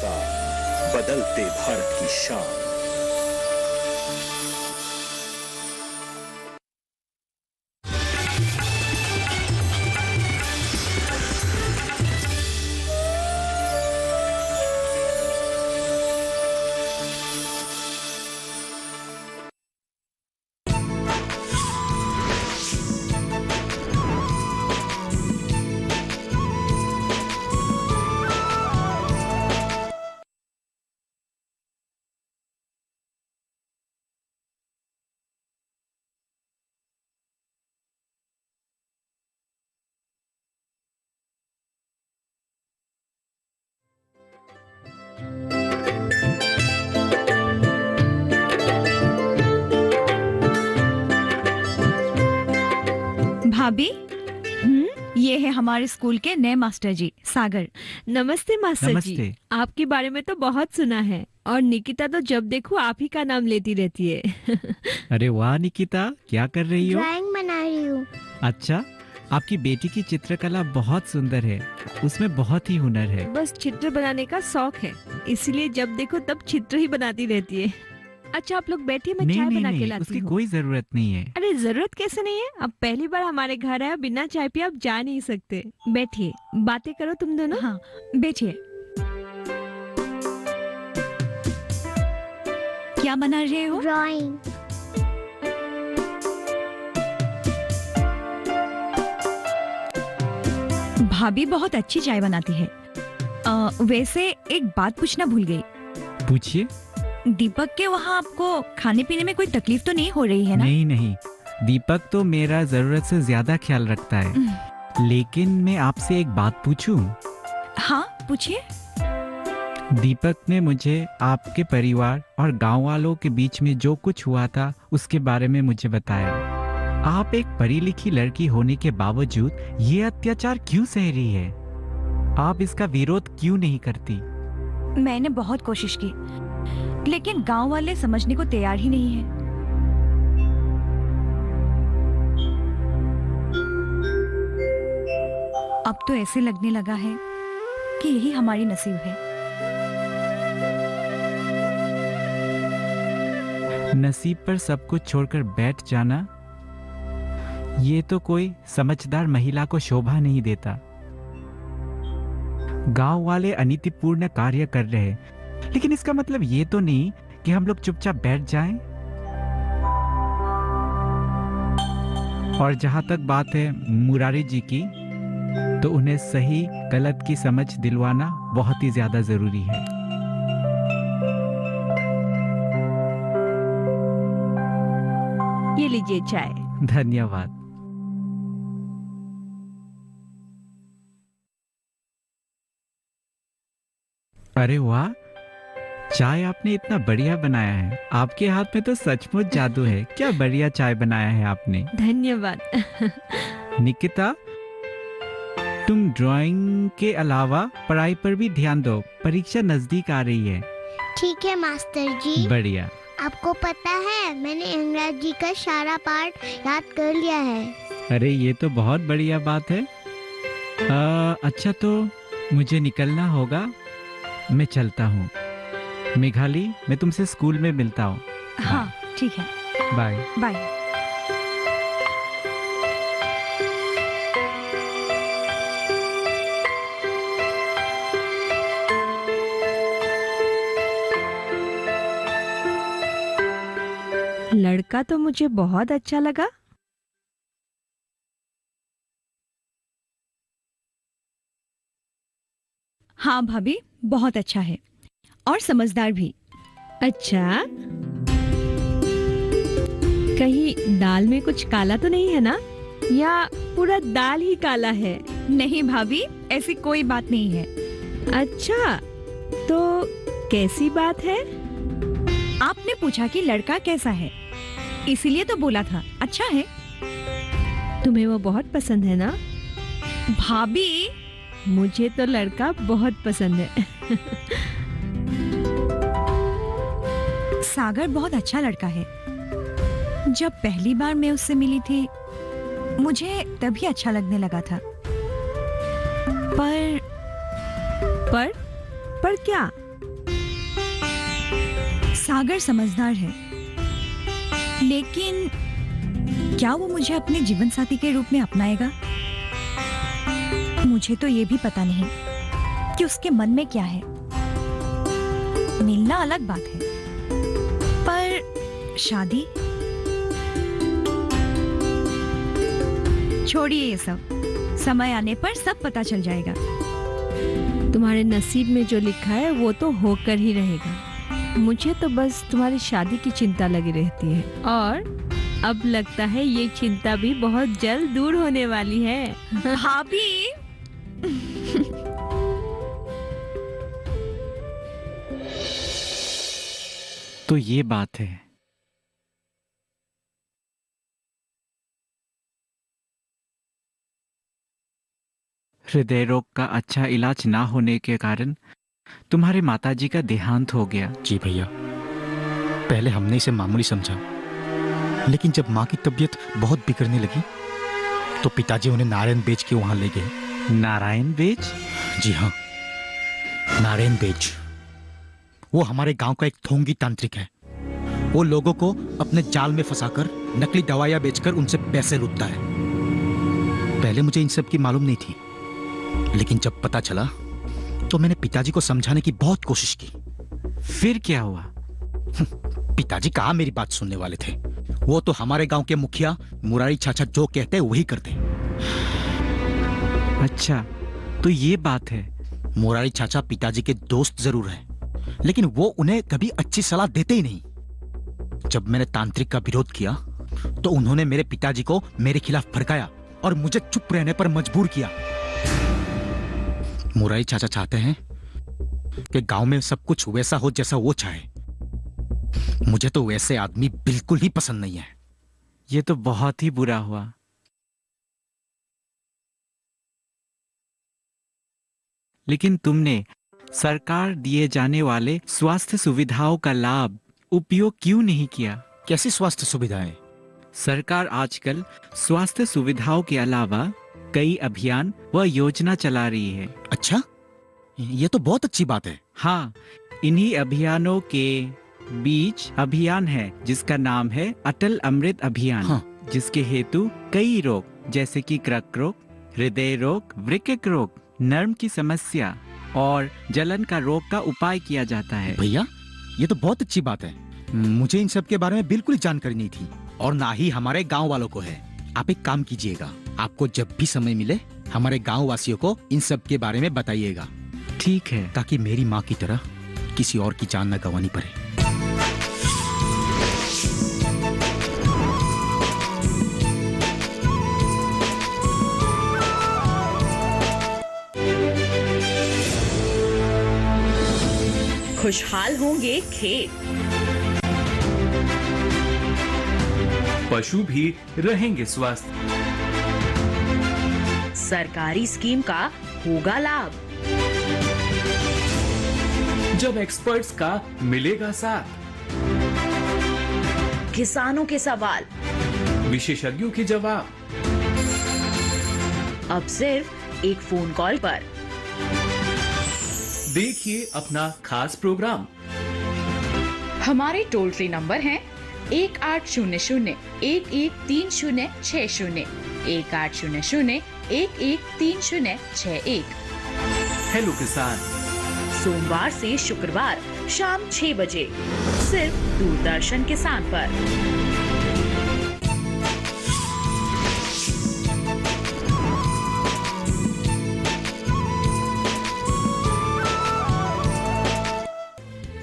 साथ बदलते भारत की शान। भाभी, ये है हमारे स्कूल के नए मास्टर जी, सागर। नमस्ते मास्टर जी। नमस्ते। आपके बारे में तो बहुत सुना है और निकिता तो जब देखो आप ही का नाम लेती रहती है। अरे वाह निकिता, क्या कर रही हो? ड्राइंग बना रही हूँ। अच्छा, आपकी बेटी की चित्रकला बहुत सुंदर है, उसमें बहुत ही हुनर है। बस चित्र बनाने का शौक है, इसलिए जब देखो तब चित्र ही बनाती रहती है। अच्छा आप लोग बैठिए, मैं नहीं चाय नहीं बना के नहीं, लाती उसकी हूँ। कोई जरूरत नहीं है। अरे जरूरत कैसे नहीं है, अब पहली बार हमारे घर आए, बिना चाय पिए आप जा नहीं सकते। बैठिए, बातें करो तुम दोनों। हाँ, बैठिए। क्या बना रहे हो? ड्राइंग। भाभी बहुत अच्छी चाय बनाती है। वैसे एक बात पूछना भूल गई। पूछिए। दीपक के वहाँ आपको खाने पीने में कोई तकलीफ तो नहीं हो रही है ना? नहीं नहीं, दीपक तो मेरा जरूरत से ज्यादा ख्याल रखता है। लेकिन मैं आपसे एक बात पूछूं? हाँ, पूछिए। दीपक ने मुझे आपके परिवार और गांव वालों के बीच में जो कुछ हुआ था उसके बारे में मुझे बताया। आप एक पढ़ी लिखी लड़की होने के बावजूद ये अत्याचार क्यों सह रही है? आप इसका विरोध क्यों नहीं करती? मैंने बहुत कोशिश की, लेकिन गांव वाले समझने को तैयार ही नहीं है। अब तो ऐसे लगने लगा है कि यही हमारी नसीब है। नसीब पर सब कुछ छोड़कर बैठ जाना, ये तो कोई समझदार महिला को शोभा नहीं देता। गांव वाले अनीतिपूर्ण कार्य कर रहे हैं, लेकिन इसका मतलब ये तो नहीं कि हम लोग चुपचाप बैठ जाएं। और जहां तक बात है मुरारी जी की, तो उन्हें सही गलत की समझ दिलवाना बहुत ही ज्यादा जरूरी है। ये लीजिए चाय। धन्यवाद। अरे वाह, चाय आपने इतना बढ़िया बनाया है। आपके हाथ में तो सचमुच जादू है। क्या बढ़िया चाय बनाया है आपने। धन्यवाद। निकिता, तुम ड्राइंग के अलावा पढ़ाई पर भी ध्यान दो, परीक्षा नजदीक आ रही है। ठीक है मास्टर जी। बढ़िया। आपको पता है मैंने अंग्रेजी का सारा पाठ याद कर लिया है। अरे ये तो बहुत बढ़िया बात है। अच्छा तो मुझे निकलना होगा, मैं चलता हूँ। मेघाली, मैं तुमसे स्कूल में मिलता हूँ। हाँ, ठीक है। बाय। बाय। लड़का तो मुझे बहुत अच्छा लगा। हाँ भाभी, बहुत अच्छा है और समझदार भी। अच्छा, कहीं दाल में कुछ काला तो नहीं है ना, या पूरा दाल ही काला है? नहीं भाभी, ऐसी कोई बात नहीं है। अच्छा, तो कैसी बात है? आपने पूछा कि लड़का कैसा है, इसीलिए तो बोला था अच्छा है। तुम्हें वो बहुत पसंद है ना? भाभी, मुझे तो लड़का बहुत पसंद है। सागर बहुत अच्छा लड़का है। जब पहली बार मैं उससे मिली थी, मुझे तभी अच्छा लगने लगा था। पर क्या? सागर समझदार है, लेकिन क्या वो मुझे अपने जीवन साथी के रूप में अपनाएगा? मुझे तो ये भी पता नहीं कि उसके मन में क्या है। मिलना अलग बात है, पर शादी? छोड़िए ये सब, समय आने पर सब पता चल जाएगा। तुम्हारे नसीब में जो लिखा है वो तो होकर ही रहेगा। मुझे तो बस तुम्हारी शादी की चिंता लगी रहती है, और अब लगता है ये चिंता भी बहुत जल्द दूर होने वाली है। भाभी, तो ये बात है। हृदय रोग का अच्छा इलाज ना होने के कारण तुम्हारे माताजी का देहांत हो गया। जी भैया, पहले हमने इसे मामूली समझा, लेकिन जब माँ की तबीयत बहुत बिगड़ने लगी तो पिताजी उन्हें नारायण बेच के वहां ले गए। नारायण बेच? जी हाँ, नारायण बेच। वो हमारे गांव का एक ढोंगी तांत्रिक है। वो लोगों को अपने जाल में फंसाकर नकली दवाइयां बेचकर उनसे पैसे लूटता है। पहले मुझे इन सब की मालूम नहीं थी, लेकिन जब पता चला तो मैंने पिताजी को समझाने की बहुत कोशिश की। फिर क्या हुआ? पिताजी कहाँ मेरी बात सुनने वाले थे। वो तो हमारे गांव के मुखिया मुरारी चाचा जो कहते वही करते। अच्छा, तो ये बात है। मुरारी चाचा पिताजी के दोस्त जरूर हैं, लेकिन वो उन्हें कभी अच्छी सलाह देते ही नहीं। जब मैंने तांत्रिक का विरोध किया तो उन्होंने मेरे पिताजी को मेरे खिलाफ भड़काया और मुझे चुप रहने पर मजबूर किया। मुरारी चाचा चाहते हैं कि गांव में सब कुछ वैसा हो जैसा वो चाहे। मुझे तो वैसे आदमी बिल्कुल ही पसंद नहीं है। ये तो बहुत ही बुरा हुआ। लेकिन तुमने सरकार दिए जाने वाले स्वास्थ्य सुविधाओं का लाभ उपयोग क्यों नहीं किया? कैसी स्वास्थ्य सुविधाएं? सरकार आजकल स्वास्थ्य सुविधाओं के अलावा कई अभियान व योजना चला रही है। अच्छा, ये तो बहुत अच्छी बात है। हाँ, इन्हीं अभियानों के बीच अभियान है जिसका नाम है अटल अमृत अभियान। हाँ। जिसके हेतु कई रोग जैसे कि कृक रोग, हृदय रोग, वृक्क रोग, नर्म की समस्या और जलन का रोग का उपाय किया जाता है। भैया, ये तो बहुत अच्छी बात है। मुझे इन सब के बारे में बिल्कुल जानकारी नहीं थी, और ना ही हमारे गांव वालों को है। आप एक काम कीजिएगा, आपको जब भी समय मिले हमारे गांव वासियों को इन सब के बारे में बताइएगा। ठीक है। ताकि मेरी माँ की तरह किसी और की जान न गंवानी पड़े। खुशहाल होंगे खेत, पशु भी रहेंगे स्वस्थ। सरकारी स्कीम का होगा लाभ, जब एक्सपर्ट्स का मिलेगा साथ, किसानों के सवाल विशेषज्ञों के जवाब, अब सिर्फ एक फोन कॉल पर। देखिए अपना खास प्रोग्राम। हमारे टोल फ्री नंबर हैं 1800-113060, 1800-113061। हेलो किसान, सोमवार से शुक्रवार शाम 6 बजे सिर्फ दूरदर्शन किसान पर।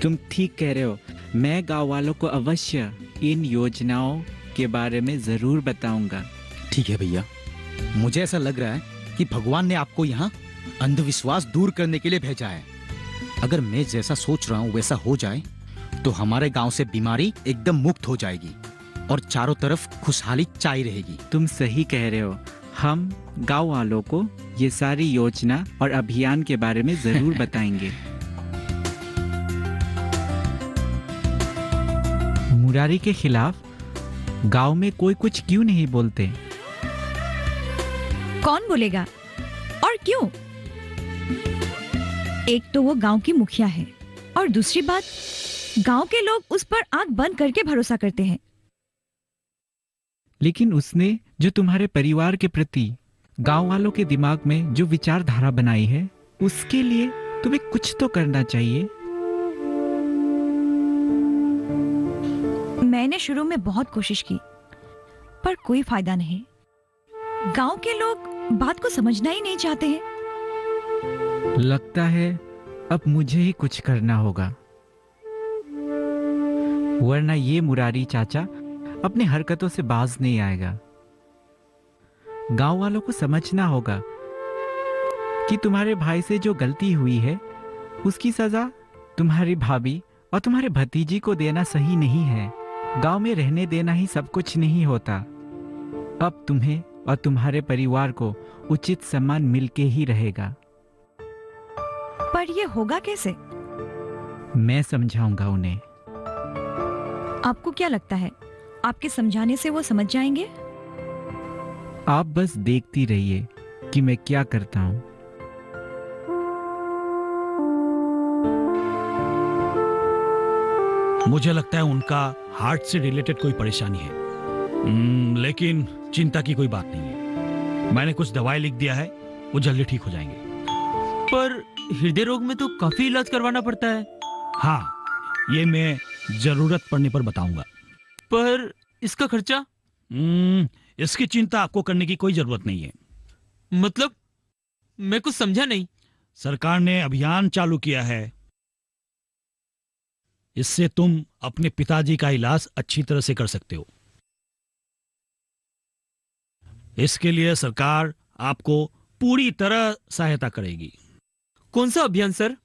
तुम ठीक कह रहे हो। मैं गांव वालों को अवश्य इन योजनाओं के बारे में जरूर बताऊंगा। ठीक है भैया, मुझे ऐसा लग रहा है कि भगवान ने आपको यहाँ अंधविश्वास दूर करने के लिए भेजा है। अगर मैं जैसा सोच रहा हूँ वैसा हो जाए तो हमारे गांव से बीमारी एकदम मुक्त हो जाएगी और चारों तरफ खुशहाली छाई रहेगी। तुम सही कह रहे हो। हम गांव वालों को ये सारी योजना और अभियान के बारे में जरूर बताएंगे। मुरारी के खिलाफ गांव में कोई कुछ क्यों नहीं बोलते? कौन बोलेगा और क्यों? एक तो वो गांव की मुखिया है, और दूसरी बात गांव के लोग उस पर आंख बंद करके भरोसा करते हैं। लेकिन उसने जो तुम्हारे परिवार के प्रति गांव वालों के दिमाग में जो विचारधारा बनाई है, उसके लिए तुम्हें कुछ तो करना चाहिए। मैंने शुरू में बहुत कोशिश की, पर कोई फायदा नहीं। गांव के लोग बात को समझना ही नहीं चाहते हैं। लगता है अब मुझे ही कुछ करना होगा, वरना ये मुरारी चाचा अपने हरकतों से बाज नहीं आएगा। गांव वालों को समझना होगा कि तुम्हारे भाई से जो गलती हुई है, उसकी सजा तुम्हारी भाभी और तुम्हारे भतीजी को देना सही नहीं है। गांव में रहने देना ही सब कुछ नहीं होता। अब तुम्हें और तुम्हारे परिवार को उचित सम्मान मिलके ही रहेगा। पर ये होगा कैसे? मैं समझाऊंगा उन्हें। आपको क्या लगता है, आपके समझाने से वो समझ जाएंगे? आप बस देखती रहिए कि मैं क्या करता हूं। मुझे लगता है उनका हार्ट से रिलेटेड कोई परेशानी है। लेकिन चिंता की कोई बात नहीं है। मैंने कुछ दवाई लिख दिया है, वो जल्दी ठीक हो जाएंगे। पर हृदय रोग में तो काफी इलाज करवाना पड़ता है। हाँ, ये मैं जरूरत पड़ने पर बताऊंगा। पर इसका खर्चा? इसकी चिंता आपको करने की कोई जरूरत नहीं है। मतलब मैं कुछ समझा नहीं। सरकार ने अभियान चालू किया है, इससे तुम अपने पिताजी का इलाज अच्छी तरह से कर सकते हो। इसके लिए सरकार आपको पूरी तरह सहायता करेगी। कौन सा अभियान सर?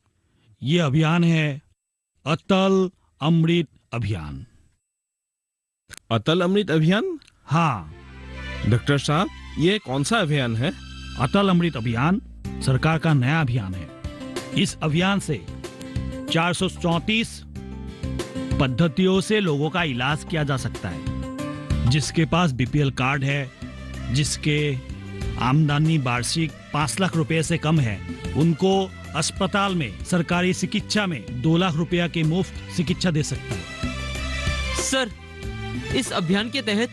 ये अभियान है अटल अमृत अभियान। अटल अमृत अभियान? हाँ डॉक्टर साहब, ये कौन सा अभियान है? अटल अमृत अभियान सरकार का नया अभियान है। इस अभियान से 434 पद्धतियों से लोगों का इलाज किया जा सकता है। जिसके पास बीपीएल कार्ड है, जिसके आमदनी वार्षिक 5 लाख रुपए से कम है, उनको अस्पताल में सरकारी चिकित्सा में 2 लाख रुपया की मुफ्त चिकित्सा दे सकता है। सर, इस अभियान के तहत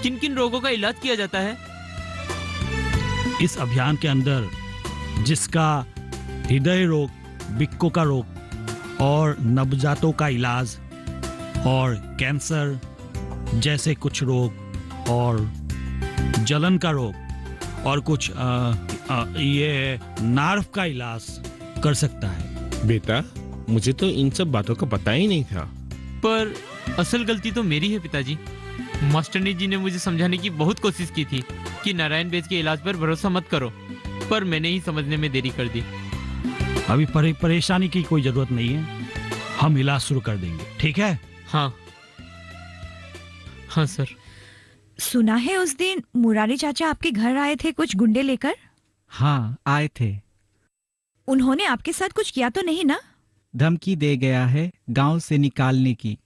किन किन रोगों का इलाज किया जाता है? इस अभियान के अंदर जिसका हृदय रोग, वृक्कों का रोग और नवजातों का इलाज और कैंसर जैसे कुछ रोग और जलन का रोग और कुछ ये नार्व का इलाज कर सकता है। बेटा, मुझे तो इन सब बातों का पता ही नहीं था। पर असल गलती तो मेरी है पिताजी। मास्टरनी जी ने मुझे समझाने की बहुत कोशिश की थी कि नारायण बेज के इलाज पर भरोसा मत करो, पर मैंने ही समझने में देरी कर दी। अभी परेशानी की कोई जरूरत नहीं है, हम इलाज शुरू कर देंगे, ठीक है? हाँ हाँ सर। सुना है उस दिन मुरारी चाचा आपके घर आए थे कुछ गुंडे लेकर? हाँ, आए थे। उन्होंने आपके साथ कुछ किया तो नहीं ना? धमकी दे गया है गांव से निकालने की।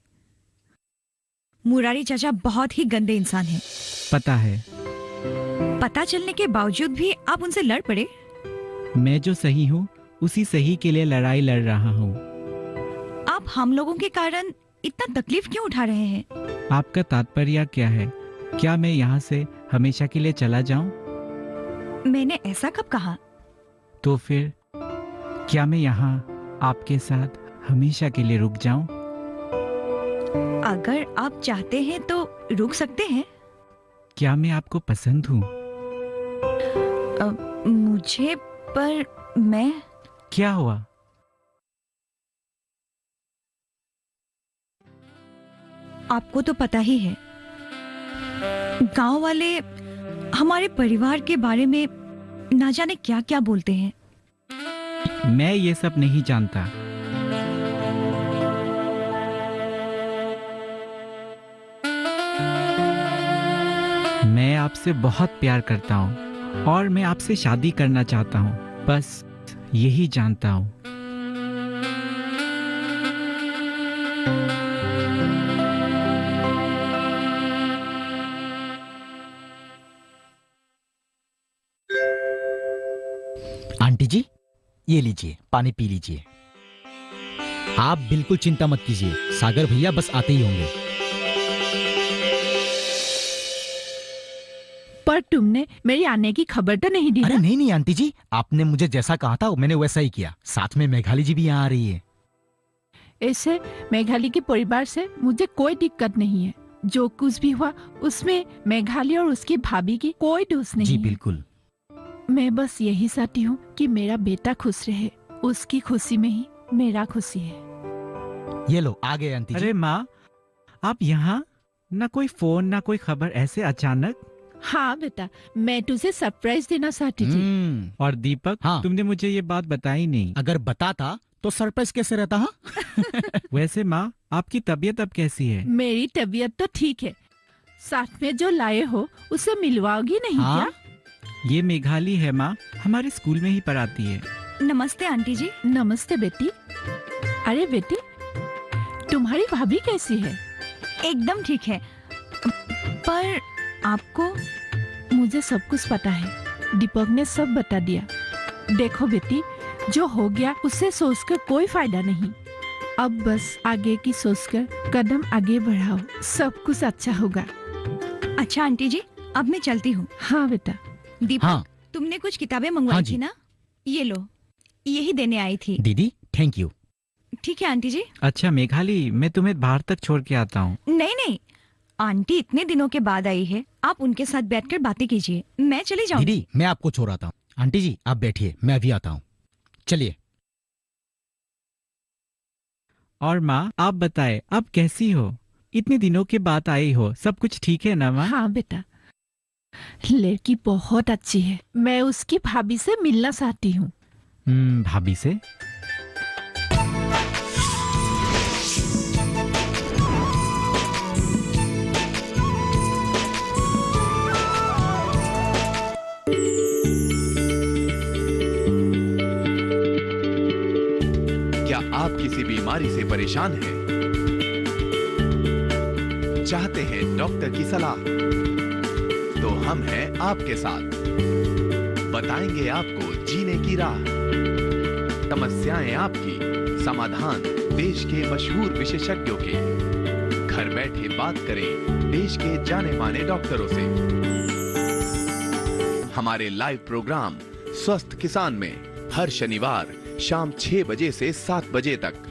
मुरारी चाचा बहुत ही गंदे इंसान हैं। पता है। पता चलने के बावजूद भी आप उनसे लड़ पड़े? मैं जो सही हूँ उसी सही के लिए लड़ाई लड़ रहा हूँ। आप हम लोगों के कारण इतना तकलीफ क्यों उठा रहे हैं? आपका तात्पर्य क्या है? क्या मैं यहाँ से हमेशा के लिए चला जाऊं? मैंने ऐसा कब कहा? तो फिर क्या मैं यहाँ आपके साथ हमेशा के लिए रुक जाऊं? अगर आप चाहते हैं तो रुक सकते हैं। क्या मैं आपको पसंद हूँ? मुझे, पर मैं... क्या हुआ? आपको तो पता ही है, गांव वाले हमारे परिवार के बारे में ना जाने क्या क्या बोलते हैं। मैं ये सब नहीं जानता। मैं आपसे बहुत प्यार करता हूँ और मैं आपसे शादी करना चाहता हूँ, बस यही जानता हूँ। आंटी जी, ये लीजिए, पानी पी लीजिए। आप बिल्कुल चिंता मत कीजिए, सागर भैया बस आते ही होंगे। पर तुमने मेरी आने की खबर तो नहीं दी अरे ना? नहीं आंटी जी, आपने मुझे जैसा कहा था मैंने वैसा ही किया। साथ में मेघाली जी भी यहाँ आ रही है। ऐसे मेघाली के परिवार से मुझे कोई दिक्कत नहीं है। जो कुछ भी हुआ उसमें मेघाली और उसकी भाभी की कोई दोष नहीं जी है। बिल्कुल। मैं बस यही चाहती हूँ कि मेरा बेटा खुश रहे। उसकी खुशी में ही मेरा खुशी है। ये लो आ गए आंटी जी। अरे माँ, आप यहाँ? ना कोई फोन ना कोई खबर, ऐसे अचानक? हाँ बेटा, मैं तुझे सरप्राइज देना चाहती थी। और दीपक, हाँ। तुमने मुझे ये बात बताई नहीं। अगर बताता तो सरप्राइज कैसे रहता? हाँ वैसे माँ, आपकी तबीयत अब कैसी है? मेरी तबीयत तो ठीक है। साथ में जो लाए हो उसे मिलवाओगी नहीं हाँ? क्या? ये मेघाली है माँ, हमारे स्कूल में ही पढ़ाती है। नमस्ते आंटी जी। नमस्ते बेटी। अरे बेटी, तुम्हारी भाभी कैसी है? एकदम ठीक है। पर आपको? मुझे सब कुछ पता है, दीपक ने सब बता दिया। देखो बेटी, जो हो गया उससे सोचकर कोई फायदा नहीं। अब बस आगे की सोचकर कदम आगे बढ़ाओ, सब कुछ अच्छा होगा। अच्छा आंटी जी, अब मैं चलती हूँ। हाँ बेटा। दीपक, हाँ। तुमने कुछ किताबें मंगवाई हाँ जी। थी ना? ये लो, यही देने आई थी। दीदी थैंक यू। ठीक है आंटी जी। अच्छा मेघाली, मैं तुम्हें बाहर तक छोड़ के आता हूँ। नहीं नहीं, आंटी इतने दिनों के बाद आई है, आप उनके साथ बैठकर बातें कीजिए। मैं चली जाऊँ। दीदी मैं आपको छोड़ आता हूँ। आंटी जी आप बैठिए, मैं अभी आता हूँ। चलिए। और माँ, आप बताए आप कैसी हो? इतने दिनों के बाद आई हो, सब कुछ ठीक है ना माँ? हाँ बेटा, लड़की बहुत अच्छी है। मैं उसकी भाभी से मिलना चाहती हूँ। भाभी से? क्या आप किसी बीमारी से परेशान हैं? चाहते हैं डॉक्टर की सलाह? तो हम हैं आपके साथ। बताएंगे आपको जीने की राह। समस्याएं आपकी, समाधान देश के मशहूर विशेषज्ञों के। घर बैठे बात करें देश के जाने माने डॉक्टरों से। हमारे लाइव प्रोग्राम स्वस्थ किसान में हर शनिवार शाम 6 बजे से 7 बजे तक।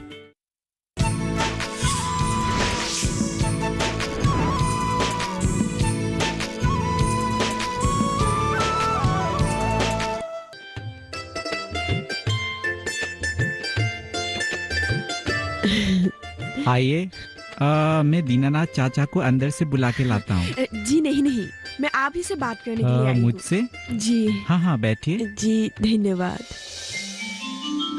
आइए, मैं दीनानाथ चाचा को अंदर से बुला के लाता हूँ। जी नहीं, मैं आप ही से बात करने के लिए आई हूँ। मुझसे? जी हाँ बैठिए। जी धन्यवाद।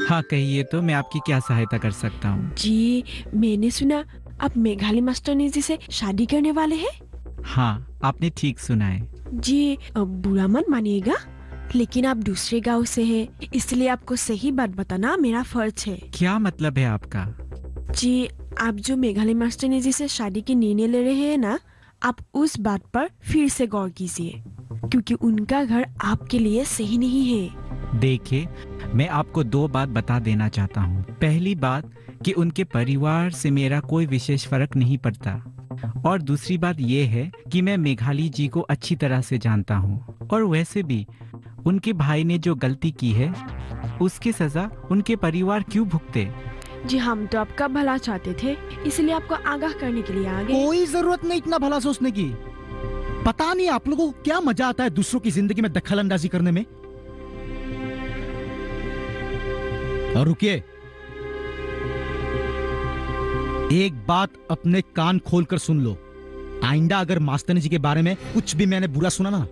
हाँ कहिए, तो मैं आपकी क्या सहायता कर सकता हूँ? जी मैंने सुना आप मेघाली मास्टरनी जी से शादी करने वाले हैं। हाँ आपने ठीक सुना है। जी बुरा मत मानिएगा, लेकिन आप दूसरे गांव से हैं, इसलिए आपको सही बात बताना मेरा फर्ज है। क्या मतलब है आपका? जी आप जो मेघाली मास्टरनी जी से शादी की निर्णय ले रहे हैं ना, आप उस बात पर फिर से गौर कीजिए, क्योंकि उनका घर आपके लिए सही नहीं है। देखिए, मैं आपको 2 बात बता देना चाहता हूँ। पहली बात कि उनके परिवार से मेरा कोई विशेष फर्क नहीं पड़ता, और दूसरी बात यह है कि मैं मेघाली जी को अच्छी तरह से जानता हूँ, और वैसे भी उनके भाई ने जो गलती की है उसकी सजा उनके परिवार क्यों भुगते? जी हम तो आपका भला चाहते थे, इसलिए आपको आगाह करने के लिए आ गए। कोई जरूरत नहीं इतना भला सोचने की। पता नहीं आप लोगों को क्या मजा आता है दूसरों की जिंदगी में दखल अंदाजी करने में। और रुकिए, एक बात अपने कान खोलकर सुन लो। आइंदा अगर मास्टरनी जी के बारे में कुछ भी मैंने बुरा सुना ना,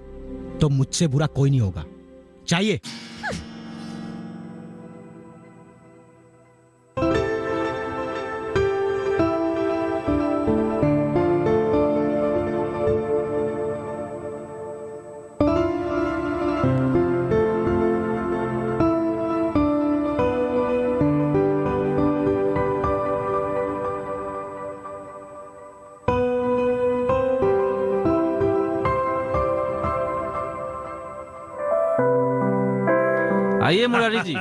तो मुझसे बुरा कोई नहीं होगा। चाहिए? आइए मुरारी जी।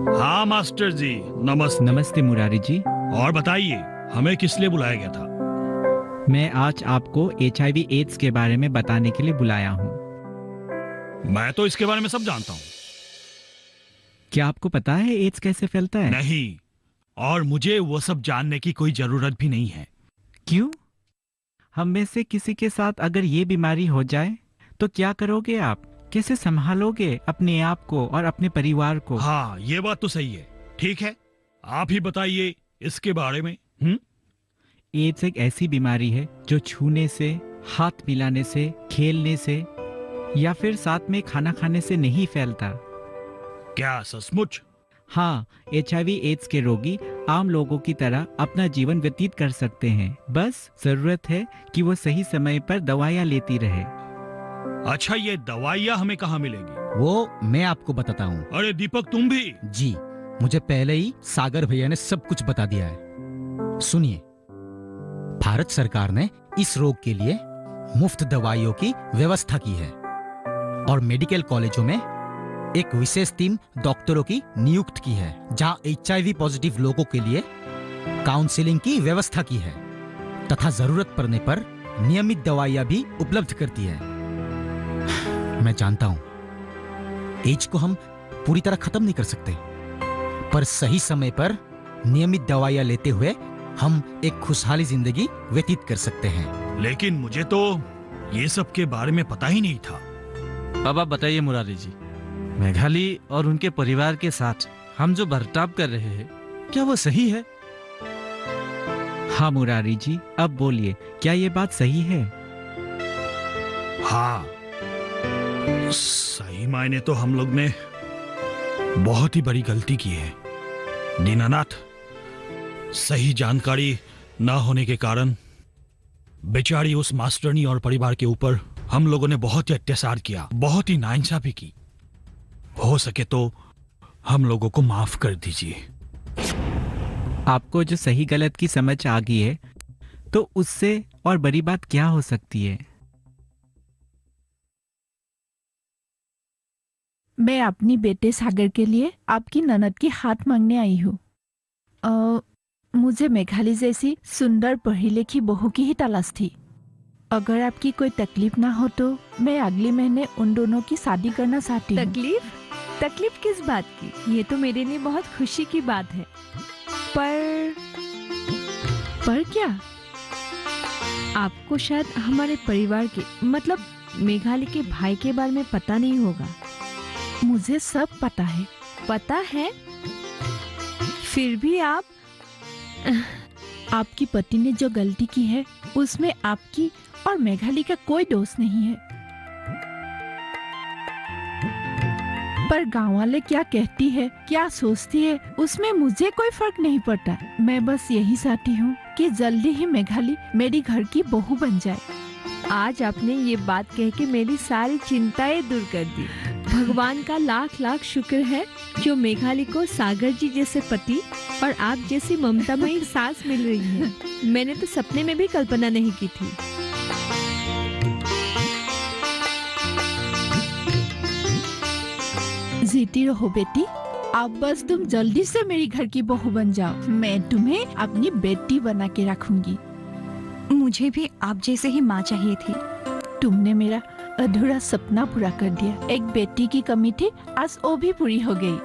हाँ मास्टर जी, नमस्ते मुरारी जी। और बताइए, हमें किस लिए बुलाया गया था? मैं आज आपको HIV एड्स के बारे में बताने के लिए बुलाया हूँ। मैं तो इसके बारे में सब जानता हूँ। क्या आपको पता है एड्स कैसे फैलता है? नहीं, और मुझे वो सब जानने की कोई जरूरत भी नहीं है। क्यों? हम में से किसी के साथ अगर ये बीमारी हो जाए तो क्या करोगे आप? कैसे संभालोगे अपने आप को और अपने परिवार को? हाँ, ये बात तो सही है। ठीक है, आप ही बताइए इसके बारे में। एड्स एक ऐसी बीमारी है जो छूने से, हाथ मिलाने से, खेलने से या फिर साथ में खाना खाने से नहीं फैलता। क्या सचमुच? हाँ, HIV एड्स के रोगी आम लोगों की तरह अपना जीवन व्यतीत कर सकते हैं। बस जरूरत है कि वो सही समय पर दवाइयाँ लेती रहे। अच्छा, ये दवाइयाँ हमें कहाँ मिलेंगी? वो मैं आपको बताता हूँ। अरे दीपक, तुम भी? जी, मुझे पहले ही सागर भैया ने सब कुछ बता दिया है। सुनिए, भारत सरकार ने इस रोग के लिए मुफ्त दवाइयों की व्यवस्था की है और मेडिकल कॉलेजों में एक विशेष टीम डॉक्टरों की नियुक्त की है, जहां HIV पॉजिटिव लोगों के लिए काउंसलिंग की व्यवस्था की है तथा जरूरत पड़ने पर नियमित दवाइयां भी उपलब्ध करती है। मैं जानता हूं एड्स को हम पूरी तरह खत्म नहीं कर सकते, पर सही समय पर नियमित दवाइयां लेते हुए हम एक खुशहाली जिंदगी व्यतीत कर सकते हैं। लेकिन मुझे तो ये सब के बारे में पता ही नहीं था। बाबा बताइए मुरारी जी, मेघाली और उनके परिवार के साथ हम जो बर्ताव कर रहे हैं, क्या वो सही है? हाँ मुरारी जी, अब बोलिए, क्या ये बात सही है? हाँ, सही मायने तो हम लोग ने बहुत ही बड़ी गलती की है। दीनानाथ, सही जानकारी ना होने के कारण बेचारी उस मास्टरनी और परिवार के ऊपर हम लोगों ने बहुत ही अत्याचार किया, बहुत ही नाइंसाफी की। हो सके तो हम लोगों को माफ कर दीजिए। आपको जो सही गलत की समझ आ गई है, तो उससे और बड़ी बात क्या हो सकती है? मैं अपनी बेटे सागर के लिए आपकी ननद की हाथ मांगने आई हूँ। मुझे मेघाली जैसी सुंदर पढ़ी लिखी बहू की ही तलाश थी। अगर आपकी कोई तकलीफ ना हो तो मैं अगले महीने उन दोनों की शादी करना चाहती हूँ। तकलीफ किस बात की? ये तो मेरे लिए बहुत खुशी की बात है। पर क्या? आपको शायद हमारे परिवार के, मतलब मेघाली के भाई के बारे में पता नहीं होगा। मुझे सब पता है। पता है? फिर भी आपकी पति ने जो गलती की है उसमें आपकी और मेघाली का कोई दोष नहीं है। पर गांव वाले क्या कहती है, क्या सोचती है, उसमें मुझे कोई फर्क नहीं पड़ता। मैं बस यही चाहती हूँ कि जल्दी ही मेघाली मेरी घर की बहू बन जाए। आज आपने ये बात कह के मेरी सारी चिंताएं दूर कर दी। भगवान का लाख लाख शुक्र है जो मेघाली को सागर जी जैसे पति और आप जैसी ममतामयी सास मिल रही है। मैंने तो सपने में भी कल्पना नहीं की थी। जीती रहो बेटी, अब बस तुम जल्दी से मेरी घर की बहू बन जाओ। मैं तुम्हें अपनी बेटी बना के रखूंगी। मुझे भी आप जैसे ही माँ चाहिए थी। तुमने मेरा अधूरा सपना पूरा कर दिया। एक बेटी की कमी थी, आज वो भी पूरी हो गई।